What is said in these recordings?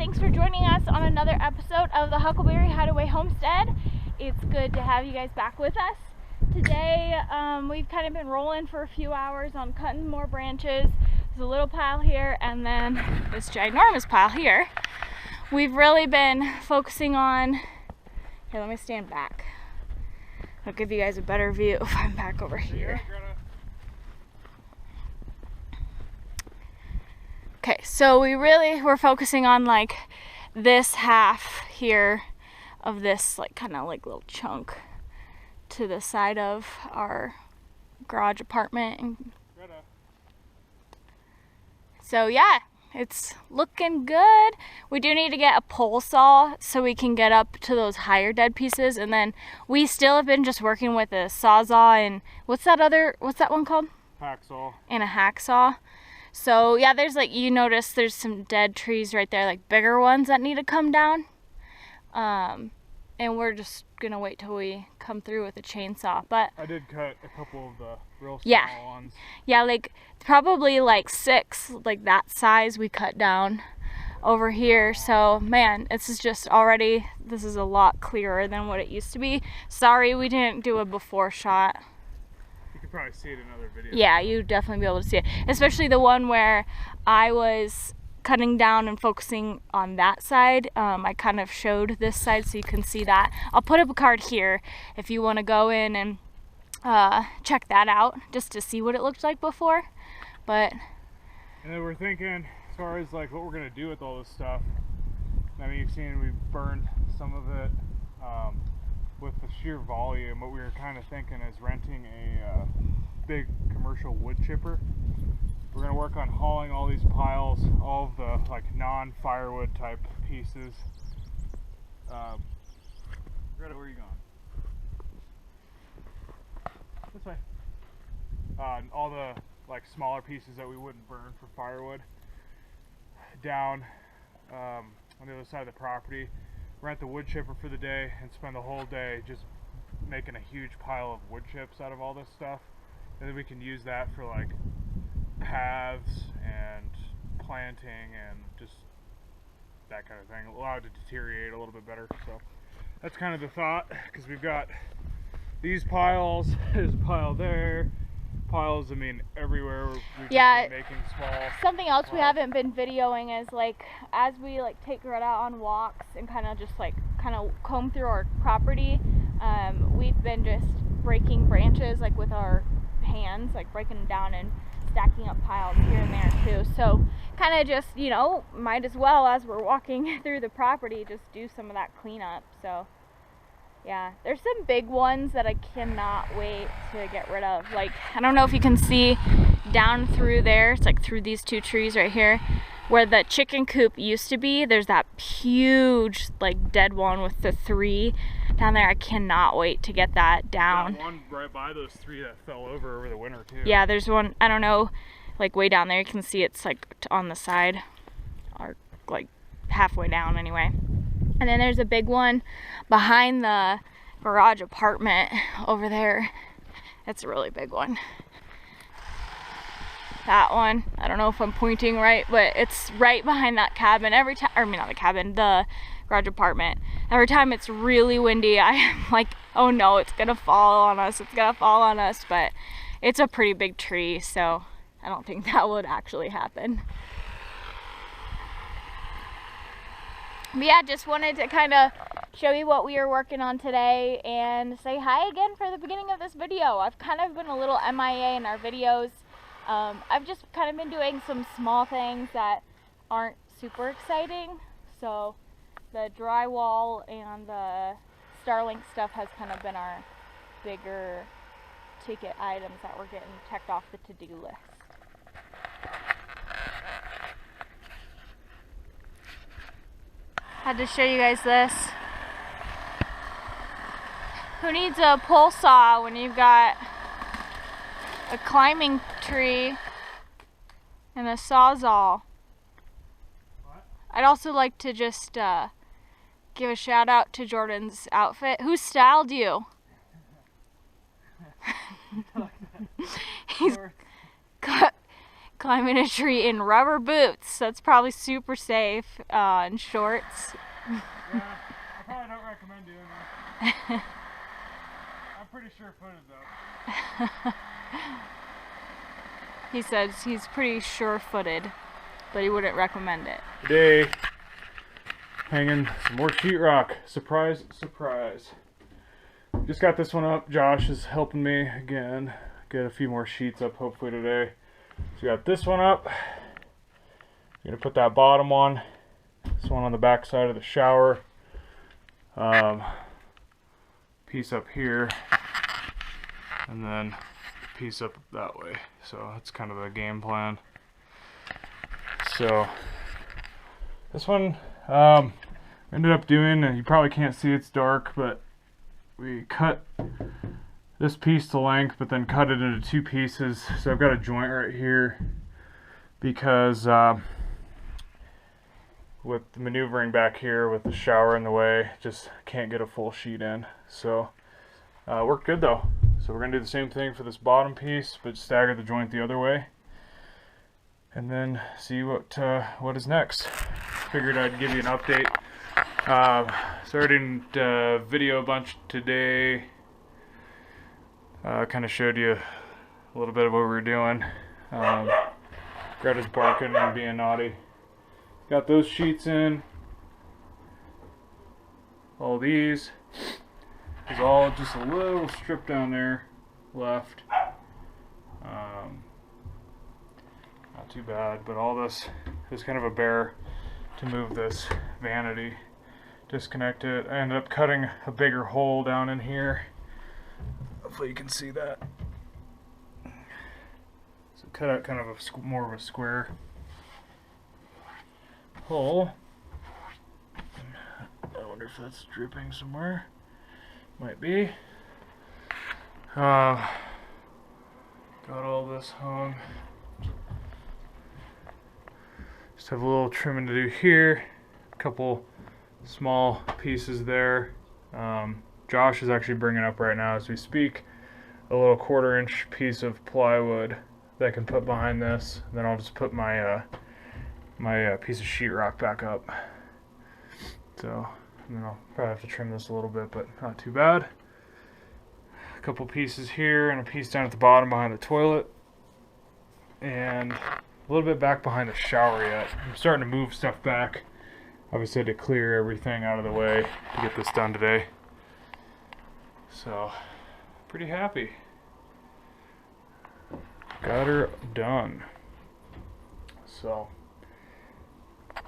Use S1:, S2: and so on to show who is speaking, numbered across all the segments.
S1: thanks for joining us on another episode of the Huckleberry Hideaway Homestead. It's good to have you guys back with us. Today, we've kind of been rolling for a few hours on cutting more branches. There's a little pile here and then this ginormous pile here. We've really been focusing on, here, let me stand back. I'll give you guys a better view if I'm back over here. Okay, so we're focusing on like this half here of this like kind of like little chunk to the side of our garage apartment. So yeah, it's looking good. We do need to get a pole saw so we can get up to those higher dead pieces, and then we still have been just working with a sawzall and what's that one called? Hacksaw. And a hacksaw. So yeah, there's like, you notice there's some dead trees right there, like bigger ones that need to come down. And we're just gonna wait till we come through with a chainsaw. But I did cut a couple of the real small ones. Yeah, like probably like 6, like that size we cut down over here. So man, this is a lot clearer than what it used to be. Sorry we didn't do a before shot. You could probably see it in another video. Yeah, you'd definitely be able to see it. Especially the one where I was cutting down and focusing on that side. I kind of showed this side so you can see that. I'll put up a card here if you want to go in and check that out just to see what it looked like before. But and then we're thinking as far as like what we're gonna do with all this stuff. I mean, you've seen we've burned some of it with the sheer volume. What we were kind of thinking is renting a big commercial wood chipper. We're going to work on hauling all these piles, all of the like non-firewood type pieces. Greta, where are you going? This way. All the like smaller pieces that we wouldn't burn for firewood down on the other side of the property. Rent the wood chipper for the day and spend the whole day just making a huge pile of wood chips out of all this stuff. And then we can use that for like paths and planting and just that kind of thing. Allow it to deteriorate a little bit better. So that's kind of the thought, because we've got these piles, there's a pile there, piles, I mean, everywhere. We've just been making small. Something else we haven't been videoing is like as we like take Greta on walks and kind of comb through our property, we've been just breaking branches like with our hands, like breaking them down and stacking up piles here and there too. So kind of just, you know, might as well as we're walking through the property just do some of that cleanup. So yeah, there's some big ones that I cannot wait to get rid of. Like, I don't know if you can see down through there, it's like through these 2 trees right here where the chicken coop used to be. There's that huge like dead one with the 3 down there. I cannot wait to get that down. That one right by those 3 that fell over the winter too. Yeah, there's one, I don't know, like way down there. You can see it's like on the side, or like halfway down anyway. And then there's a big one behind the garage apartment over there. It's a really big one. That one, I don't know if I'm pointing right, but it's right behind that cabin. Every time, I mean not the cabin, the garage apartment. Every time it's really windy, I am like, oh no, it's gonna fall on us, it's gonna fall on us. But it's a pretty big tree, so I don't think that would actually happen. But yeah, just wanted to kind of show you what we are working on today and say hi again for the beginning of this video. I've kind of been a little MIA in our videos. I've just kind of been doing some small things that aren't super exciting. So the drywall and the Starlink stuff has kind of been our bigger ticket items that we're getting checked off the to-do list. Had to show you guys this. Who needs a pole saw when you've got a climbing tree and a sawzall? What? I'd also like to just give a shout out to Jordan's outfit. Who styled you? He's
S2: climbing a tree in rubber boots. That's probably super safe, and shorts.
S1: Yeah, I probably don't recommend doing that. I'm pretty sure-footed though.
S2: He says he's pretty sure-footed, but he wouldn't recommend it.
S1: Today, hanging some more sheetrock. Surprise, surprise. Just got this one up. Josh is helping me again get a few more sheets up hopefully today. So we got this one up. I'm gonna put that bottom one. This one on the back side of the shower. Piece up here, and then piece up that way. So that's kind of the game plan. So this one ended up doing, and you probably can't see it's dark, but we cut this piece to length, but then cut it into two pieces. So I've got a joint right here because with the maneuvering back here with the shower in the way, just can't get a full sheet in. So worked good though. So we're gonna do the same thing for this bottom piece, but stagger the joint the other way, and then see what is next. Figured I'd give you an update. So I didn't video a bunch today. Kind of showed you a little bit of what we were doing. Greta's barking and being naughty. Got those sheets in. All these. There's all just a little strip down there left. Not too bad, but all this is kind of a bear to move this vanity. Disconnect it. I ended up cutting a bigger hole down in here. Hopefully you can see that. So cut out kind of more of a square hole. I wonder if that's dripping somewhere. Might be. Got all this hung. Just have a little trimming to do here. A couple small pieces there. Josh is actually bringing up right now as we speak a little 1/4-inch piece of plywood that I can put behind this. Then I'll just put my piece of sheetrock back up. So, and then I'll probably have to trim this a little bit, but not too bad. A couple pieces here and a piece down at the bottom behind the toilet, and a little bit back behind the shower yet. I'm starting to move stuff back. Obviously I had to clear everything out of the way to get this done today. So, pretty happy. Got her done. So,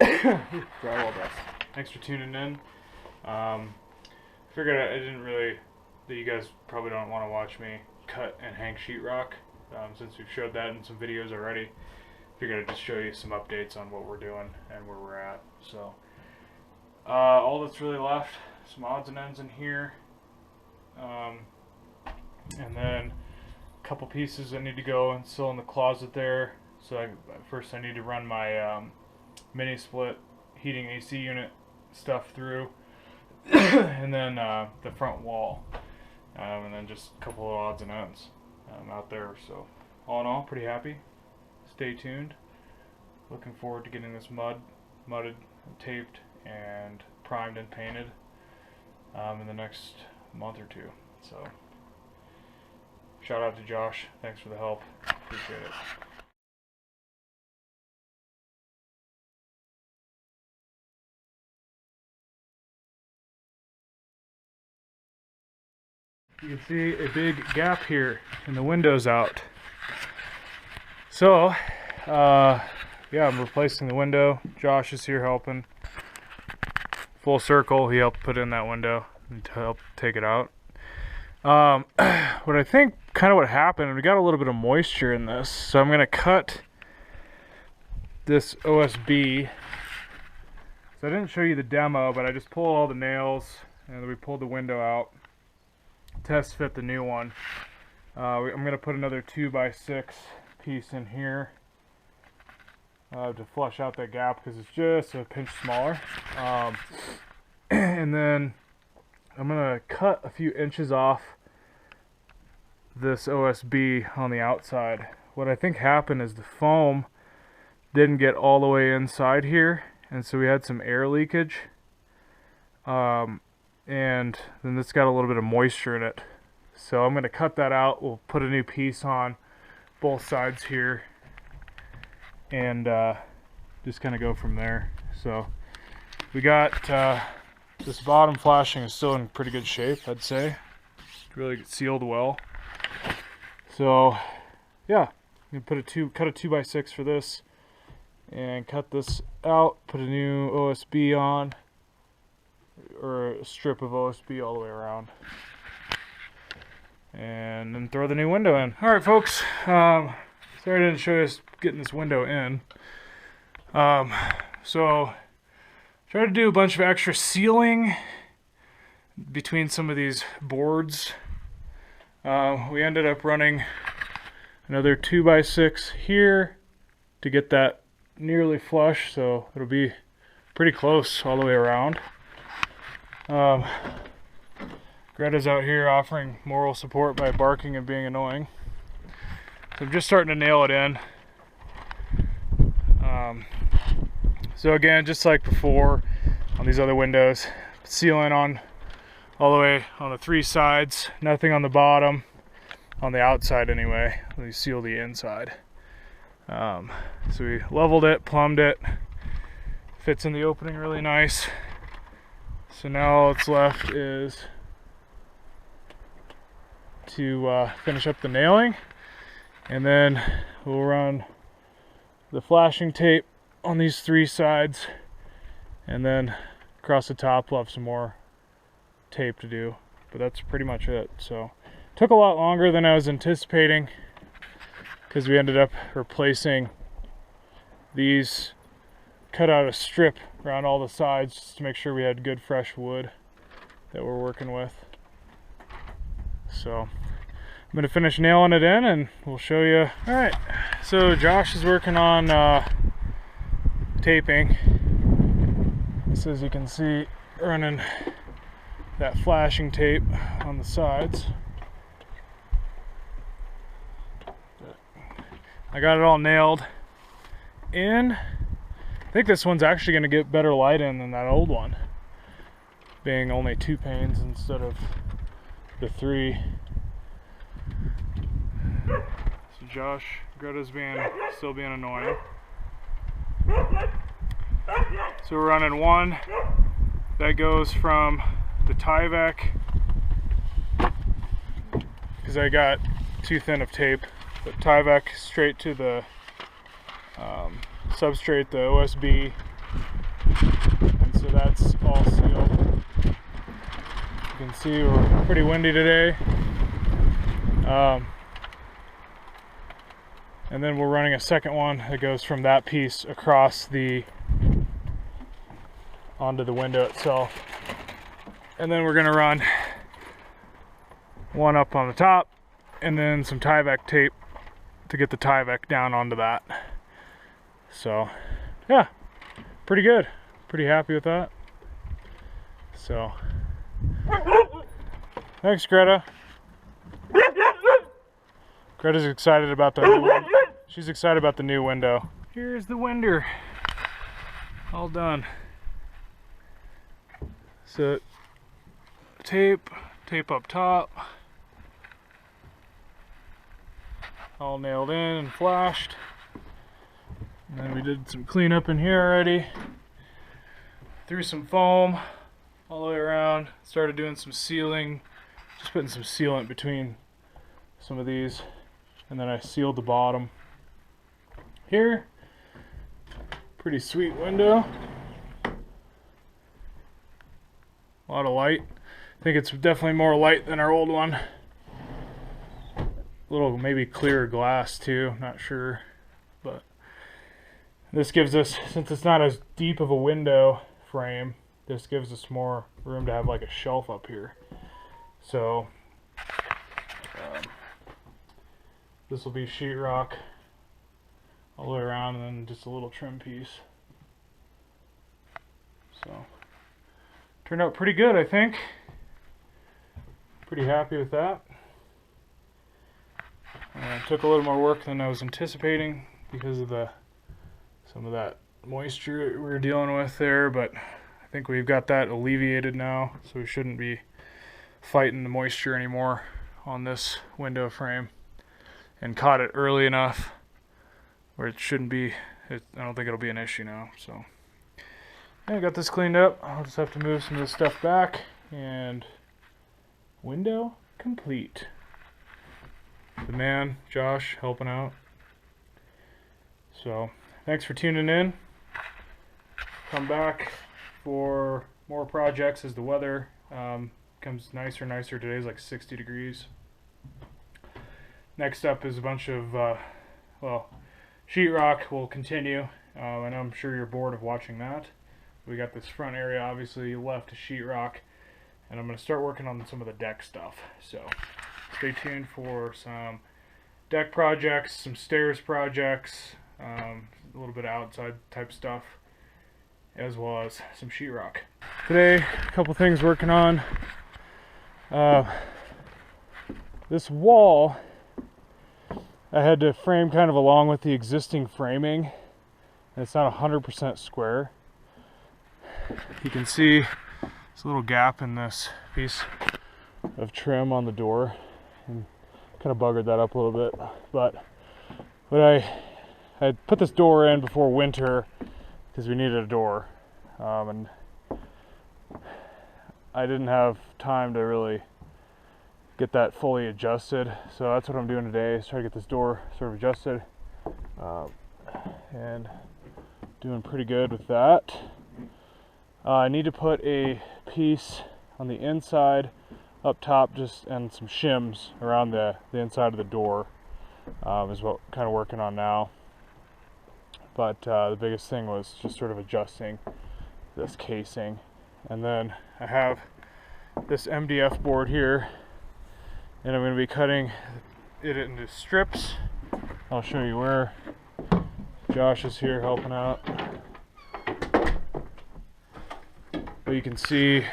S1: drywall dust. Thanks for tuning in. Figured I didn't really, that you guys probably don't want to watch me cut and hang sheetrock, since we've showed that in some videos already. Figured I'd just show you some updates on what we're doing and where we're at. So, all that's really left, some odds and ends in here, and then a couple pieces that need to go and still in the closet there. So first I need to run my mini split heating AC unit stuff through, and then the front wall, and then just a couple of odds and ends out there. So all in all, pretty happy. Stay tuned. Looking forward to getting this mudded, taped, and primed and painted in the next month or two. So shout out to Josh. Thanks for the help. Appreciate it. You can see a big gap here and the window's out. So, yeah, I'm replacing the window. Josh is here helping. Full circle, he helped put in that window to help take it out. What I think kind of what happened, we got a little bit of moisture in this, so I'm going to cut this OSB. So I didn't show you the demo, but I just pulled all the nails and we pulled the window out. Test fit the new one. I'm going to put another 2x6 piece in here to flush out that gap because it's just a pinch smaller. And then I'm going to cut a few inches off this OSB on the outside what I think happened is the foam didn't get all the way inside here, and so we had some air leakage. And then it's got a little bit of moisture in it. So I'm going to cut that out. We'll put a new piece on both sides here and just kind of go from there. So we got this bottom flashing is still in pretty good shape, I'd say. It's really sealed well. So yeah, I'm going to cut a 2x6 for this and cut this out, put a new OSB on, or a strip of OSB all the way around, and then throw the new window in. Alright folks, sorry I didn't show you getting this window in. So try to do a bunch of extra sealing between some of these boards. We ended up running another 2x6 here to get that nearly flush, so it'll be pretty close all the way around. Greta's out here offering moral support by barking and being annoying. So I'm just starting to nail it in. So again, just like before on these other windows, sealing on all the way on the 3 sides, nothing on the bottom, on the outside anyway. We seal the inside. So we leveled it, plumbed it, fits in the opening really nice. So now all that's left is to finish up the nailing, and then we'll run the flashing tape on these 3 sides, and then across the top we'll have some more tape to do, but that's pretty much it. So took a lot longer than I was anticipating because we ended up replacing these, cut out a strip around all the sides just to make sure we had good fresh wood that we're working with. So I'm going to finish nailing it in and we'll show you. Alright, so Josh is working on taping. So as you can see, running that flashing tape on the sides. I got it all nailed in. I think this one's actually going to get better light in than that old one, being only 2 panes instead of the 3. So Josh, Greta's still being annoying. So we're running one that goes from the Tyvek, because I got too thin of tape, but Tyvek straight to the substrate, the OSB, and so that's all sealed. You can see we're pretty windy today. And then we're running a second one that goes from that piece across onto the window itself. And then we're gonna run one up on the top and then some Tyvek tape to get the Tyvek down onto that. So yeah, pretty good. Pretty happy with that. So thanks, Greta. Greta's excited about the new window. She's excited about the new window. Here's the window, all done. So tape up top, all nailed in and flashed. And then we did some cleanup in here already. Threw some foam all the way around. Started doing some sealing, just putting some sealant between some of these. And then I sealed the bottom here. Pretty sweet window. A lot of light. I think it's definitely more light than our old one. A little maybe clearer glass too, not sure. But this gives us, since it's not as deep of a window frame, this gives us more room to have like a shelf up here. So this will be sheetrock all the way around, and then just a little trim piece. So turned out pretty good, I think. Pretty happy with that. Took a little more work than I was anticipating because of some of that moisture we were dealing with there, but I think we've got that alleviated now, so we shouldn't be fighting the moisture anymore on this window frame, and caught it early enough where it shouldn't be, I don't think it'll be an issue now. So yeah, I got this cleaned up. I'll just have to move some of this stuff back, and window complete. The man, Josh, helping out. So thanks for tuning in. Come back for more projects as the weather becomes nicer and nicer. Today's like 60 degrees. Next up is a bunch of, well, sheetrock will continue. And I'm sure you're bored of watching that. We got this front area obviously left to sheetrock, and I'm going to start working on some of the deck stuff. So stay tuned for some deck projects, some stairs projects, a little bit of outside type stuff, as well as some sheetrock. Today, a couple things working on. This wall I had to frame kind of along with the existing framing, and it's not 100% square. You can see there's a little gap in this piece of trim on the door, and kind of buggered that up a little bit. But I put this door in before winter because we needed a door, and I didn't have time to really get that fully adjusted, so that's what I'm doing today, is try to get this door sort of adjusted, and doing pretty good with that. I need to put a piece on the inside up top, just, and some shims around the inside of the door, is what I'm kind of working on now. But the biggest thing was just sort of adjusting this casing. And then I have this MDF board here, and I'm going to be cutting it into strips. I'll show you where. Josh is here helping out. But you can see,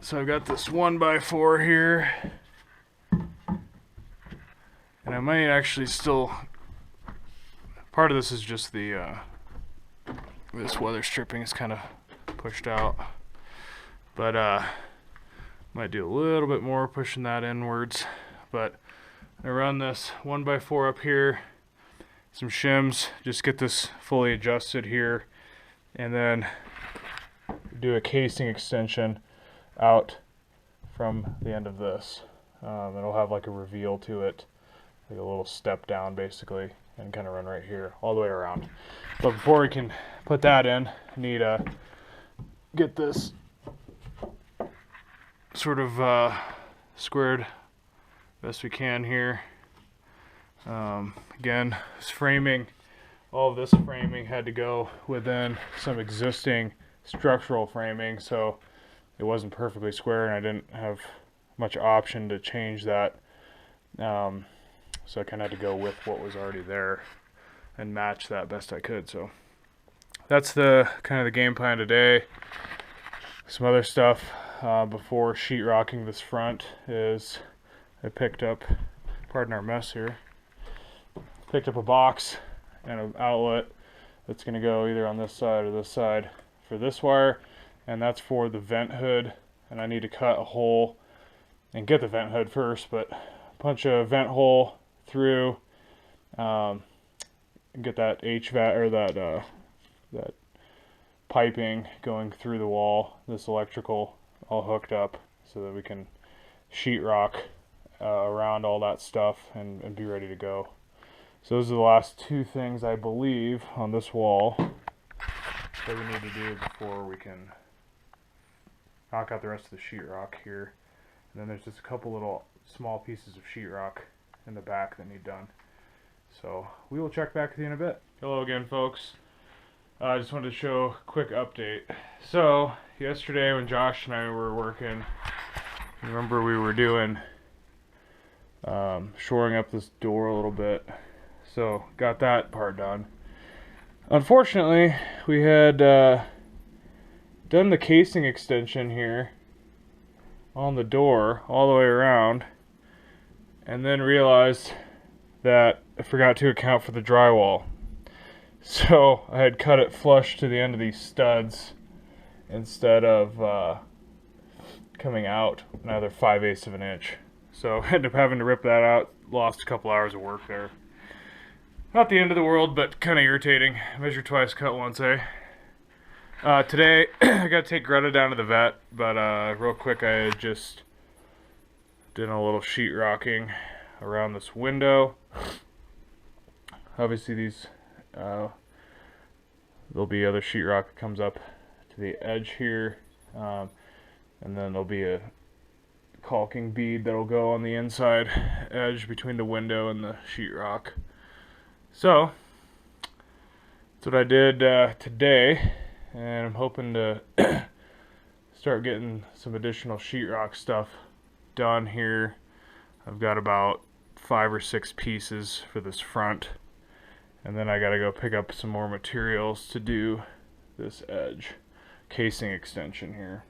S1: so I've got this 1x4 here, and I might actually still, part of this is just the this weather stripping is kind of pushed out, but might do a little bit more pushing that inwards. But I run this 1x4 up here, some shims, just get this fully adjusted here, and then do a casing extension out from the end of this. It'll have like a reveal to it, like a little step down basically, and kind of run right here all the way around. But before we can put that in, I need to get this sort of squared best we can here. Again, this framing, all of this framing had to go within some existing structural framing, so it wasn't perfectly square, and I didn't have much option to change that. So I kind of had to go with what was already there and match that best I could. So that's the kind of the game plan today. Some other stuff before sheetrocking this front is I picked up, pardon our mess here, picked up a box and an outlet that's going to go either on this side or this side for this wire, and that's for the vent hood. And I need to cut a hole and get the vent hood first, but punch a vent hole through, and get that HVAC or that piping going through the wall, this electrical all hooked up, so that we can sheetrock around all that stuff and be ready to go. So those are the last two things I believe on this wall that we need to do before we can knock out the rest of the sheetrock here. And then there's just a couple little small pieces of sheetrock in the back that need done. So we will check back with you in a bit. Hello again, folks. I just wanted to show a quick update. So yesterday when Josh and I were working, remember we were doing shoring up this door a little bit. So got that part done. Unfortunately, we had done the casing extension here on the door all the way around, and then realized that I forgot to account for the drywall. So I had cut it flush to the end of these studs instead of coming out another 5/8 of an inch. So I ended up having to rip that out. Lost a couple hours of work there. Not the end of the world, but kind of irritating. Measure twice, cut once, eh? Today, I got to take Greta down to the vet, but real quick, I just did a little sheetrocking around this window. Obviously, these there'll be other sheetrock that comes up to the edge here, and then there'll be a caulking bead that'll go on the inside edge between the window and the sheetrock. So that's what I did today, and I'm hoping to start getting some additional sheetrock stuff done here. I've got about 5 or 6 pieces for this front, and then I gotta go pick up some more materials to do this edge casing extension here.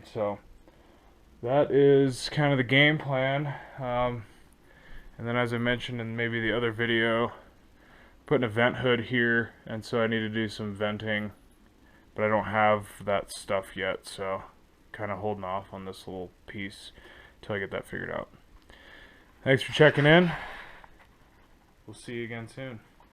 S1: So that is kind of the game plan. And then, as I mentioned in maybe the other video, putting a vent hood here, and so I need to do some venting, but I don't have that stuff yet, so kind of holding off on this little piece until I get that figured out. Thanks for checking in. We'll see you again soon.